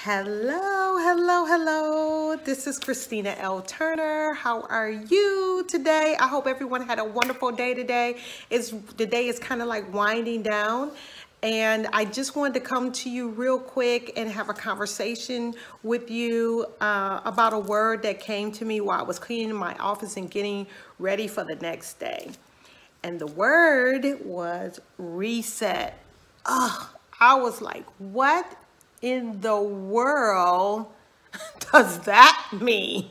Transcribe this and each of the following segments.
Hello, hello, hello. This is Christina L Turner. How are you today? I hope everyone had a wonderful day today. The day is kind of like winding down, and I just wanted to come to you real quick and have a conversation with you about a word that came to me while I was cleaning my office and getting ready for the next day. And the word was reset. I was like, what in the world does that mean?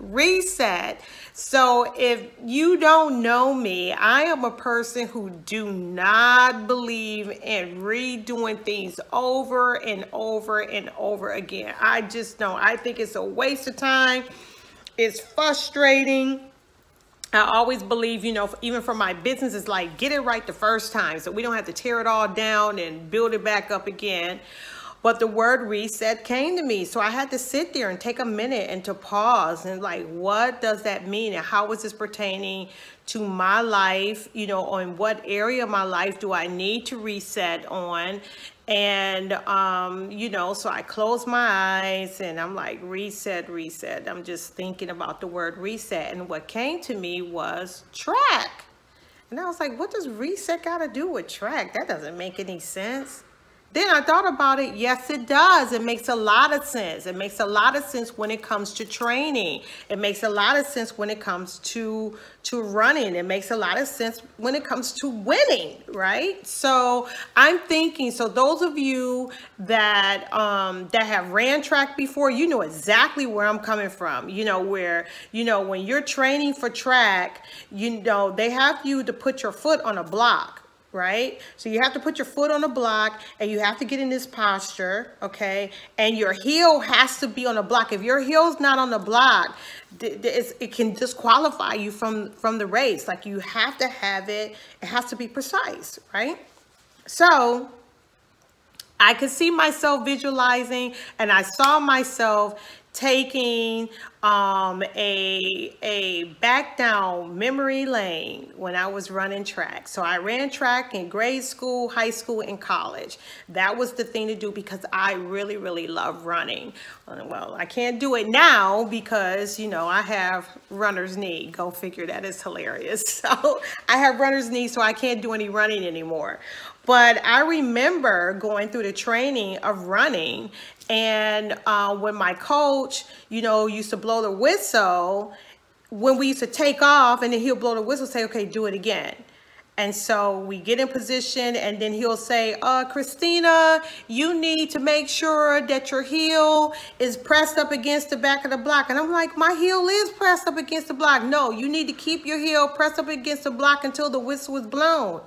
Reset. So if you don't know me, I am a person who do not believe in redoing things over and over and over again. I just don't. I think it's a waste of time. It's frustrating. I always believe, even for my business, it's like, get it right the first time so we don't have to tear it all down and build it back up again. But the word reset came to me. So I had to sit there and take a minute and to pause and like, what does that mean? And how is this pertaining to my life? On what area of my life do I need to reset on? And, so I closed my eyes and I'm like, reset, reset. I'm just thinking about the word reset. And what came to me was track. And I was like, what does reset got to do with track? That doesn't make any sense. Then I thought about it. Yes, it does. It makes a lot of sense. It makes a lot of sense when it comes to training. It makes a lot of sense when it comes to running. It makes a lot of sense when it comes to winning, right? So I'm thinking, so those of you that that have ran track before, you know exactly where I'm coming from. Where, when you're training for track, they have you to put your foot on a block. Right? So you have to put your foot on the block and you have to get in this posture, okay? And your heel has to be on the block. If your heel's not on the block, it can disqualify you from the race. Like, you have to have it. It has to be precise, right? So I could see myself visualizing, and I saw myself taking a back down memory lane when I was running track. So I ran track in grade school, high school, and college. That was the thing to do because I really, really love running. Well, I can't do it now because, I have runner's knee. Go figure, that is hilarious. So I have runner's knee, so I can't do any running anymore. But I remember going through the training of running, and when my coach, used to blow the whistle, when we used to take off, and then he'll blow the whistle, say, okay, do it again. And so we get in position, and then he'll say, Christina, you need to make sure that your heel is pressed up against the back of the block. And I'm like, my heel is pressed up against the block. No, you need to keep your heel pressed up against the block until the whistle is blown.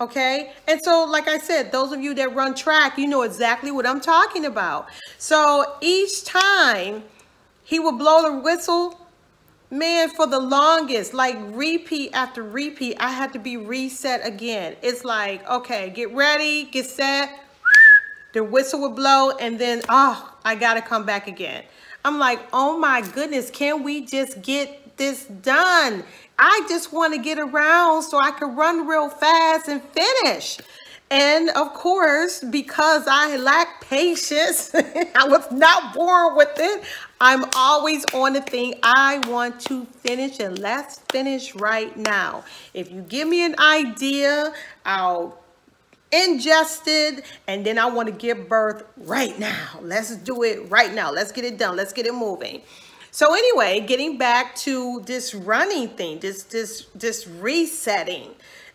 Okay. And so, like I said, those of you that run track, you know exactly what I'm talking about. So each time he would blow the whistle, man, for the longest, like repeat after repeat, I had to be reset again. It's like, okay, get ready, get set. The whistle would blow, and then, I got to come back again. I'm like, oh my goodness, can we just get this done? I just want to get around so I can run real fast and finish. And of course, because I lack patience, I was not born with it. I'm always on the thing. I want to finish, and let's finish right now. If you give me an idea, I'll ingest it, and then I want to give birth right now. Let's do it right now. Let's get it done. Let's get it moving. So anyway, getting back to this running thing, this resetting,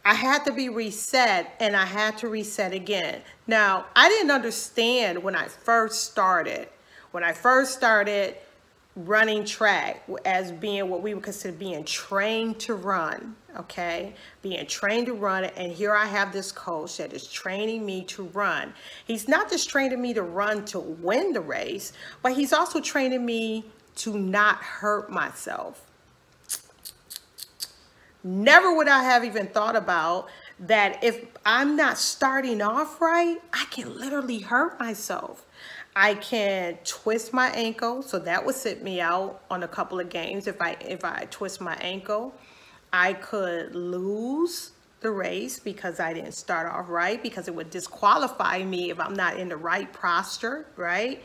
I had to be reset, and I had to reset again. Now, I didn't understand when I first started running track as being what we would consider being trained to run, okay? Being trained to run, and here I have this coach that is training me to run. He's not just training me to run to win the race, but he's also training me to not hurt myself. Never would I have even thought about that. If I'm not starting off right, I can literally hurt myself. I can twist my ankle, so that would sit me out on a couple of games if I twist my ankle. I could lose the race because I didn't start off right, because it would disqualify me if I'm not in the right posture, right?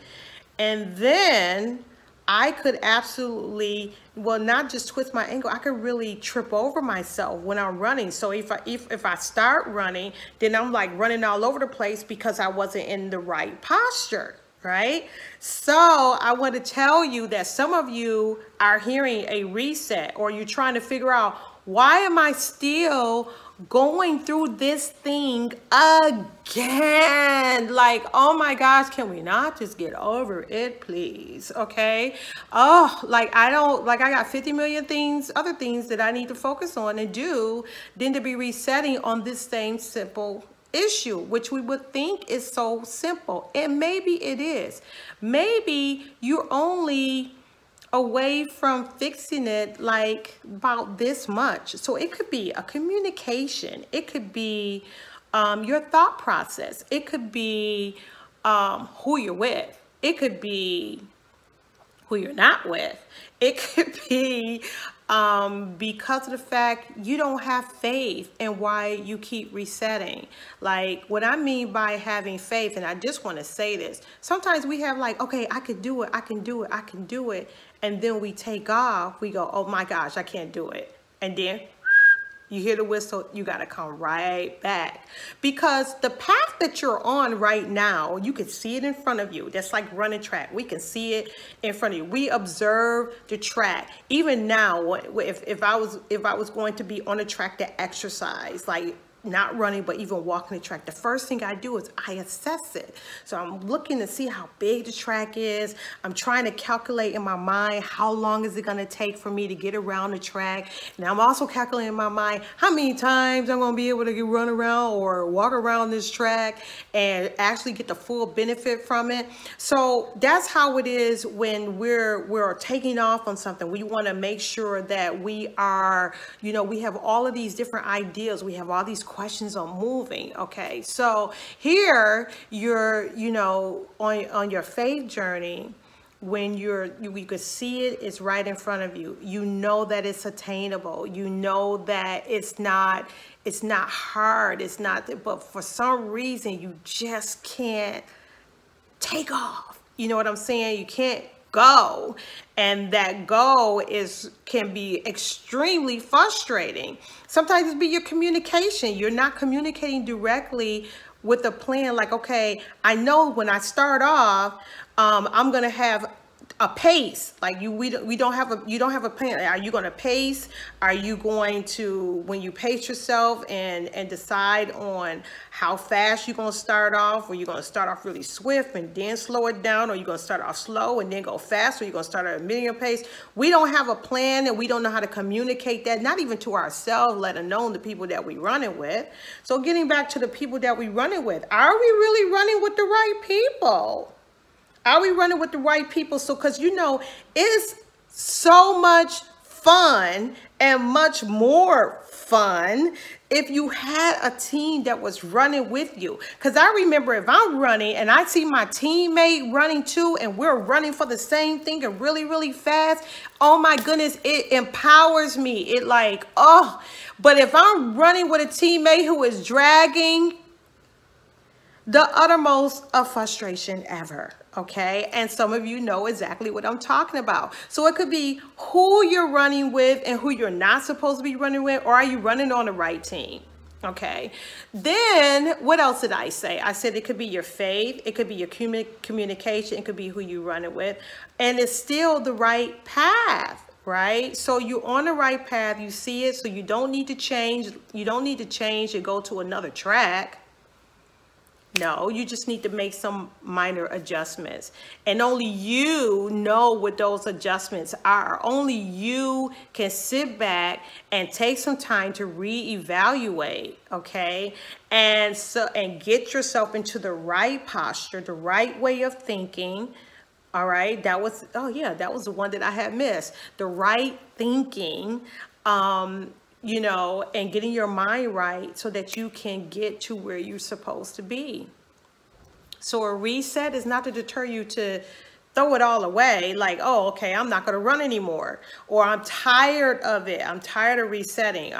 And then I could absolutely, well, not just twist my ankle, I could really trip over myself when I'm running. So if I start running, then I'm like running all over the place because I wasn't in the right posture, right? So I want to tell you that some of you are hearing a reset, or you're trying to figure out, why am I still going through this thing again? Like, oh my gosh, can we not just get over it, please? Okay. Oh, like I got 50 million things, other things that I need to focus on and do, than to be resetting on this same simple issue, which we would think is so simple. And maybe it is. Maybe you're only away from fixing it like about this much. So it could be a communication. It could be your thought process. It could be who you're with. It could be who you're not with. It could be because of the fact you don't have faith in why you keep resetting. Like, what I mean by having faith, and I just want to say this, sometimes we have like, okay, I could do it, I can do it, I can do it. And then we take off, we go, oh my gosh, I can't do it. And then you hear the whistle, you got to come right back. Because the path that you're on right now, you can see it in front of you. That's like running track. We can see it in front of you. We observe the track. Even now, if I was going to be on a track to exercise, like not running, but even walking the track, the first thing I do is I assess it. So I'm looking to see how big the track is. I'm trying to calculate in my mind, how long is it going to take for me to get around the track? And I'm also calculating in my mind how many times I'm going to be able to run around or walk around this track and actually get the full benefit from it. So that's how it is when we're taking off on something. We want to make sure that we are, you know, we have all of these different ideas. We have all these questions on moving. Okay, so here you're, you know, on your faith journey, when you could see it, it's right in front of you. You know that it's attainable. You know that it's not hard. It's not, but for some reason you just can't take off. You know what I'm saying? You can't go, and that go can be extremely frustrating. Sometimes it be your communication. You're not communicating directly with a plan. Like, okay, I know when I start off, I'm gonna have a pace. Like you don't have a plan. Are you going to pace? Are you going to, when you pace yourself and decide on how fast you're going to start off, or you're going to start off really swift and then slow it down, or you're going to start off slow and then go fast, or you're going to start at a medium pace? We don't have a plan, and we don't know how to communicate that, not even to ourselves, let alone the people that we're running with. So getting back to the people that we're running with, are we really running with the right people? Are we running with the right people? So, because, you know, it's so much fun and much more fun if you had a team that was running with you. Because I remember, if I'm running and I see my teammate running too, and we're running for the same thing and really, really fast, oh my goodness, it empowers me. It like, oh, but if I'm running with a teammate who is dragging, the uttermost of frustration ever. Okay, and some of you know exactly what I'm talking about. So it could be who you're running with and who you're not supposed to be running with, or are you running on the right team? Okay, then what else did I say? I said it could be your faith, it could be your communication, it could be who you're running with, and it's still the right path, right? So you're on the right path, you see it, so you don't need to change. You don't need to change and go to another track. No, you just need to make some minor adjustments, and only you know what those adjustments are. Only you can sit back and take some time to reevaluate, okay? And get yourself into the right posture, the right way of thinking. All right, that was, oh yeah, that was the one that I had missed. The right thinking, you know, and getting your mind right so that you can get to where you're supposed to be. So a reset is not to deter you to throw it all away, like, oh, okay, I'm not going to run anymore, or I'm tired of it, I'm tired of resetting,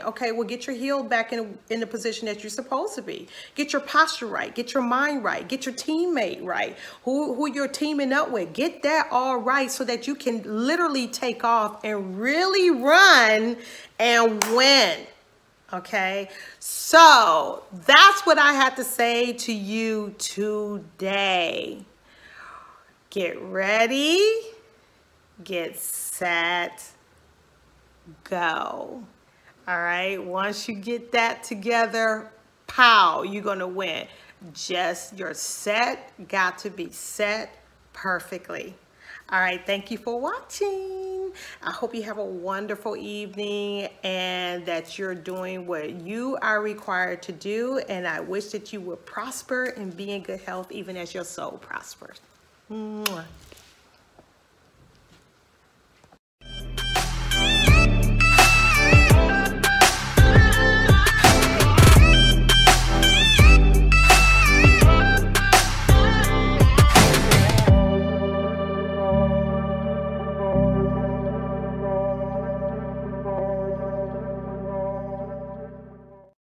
okay, well, get your heel back in the position that you're supposed to be. Get your posture right, get your mind right, get your teammate right, who you're teaming up with, get that all right, so that you can literally take off and really run and win. Okay, so that's what I had to say to you today. Get ready, get set, go. All right, once you get that together, pow, you're gonna win. Just your set got to be set perfectly. All right, thank you for watching. I hope you have a wonderful evening and that you're doing what you are required to do. And I wish that you would prosper and be in good health even as your soul prospers. Mwah.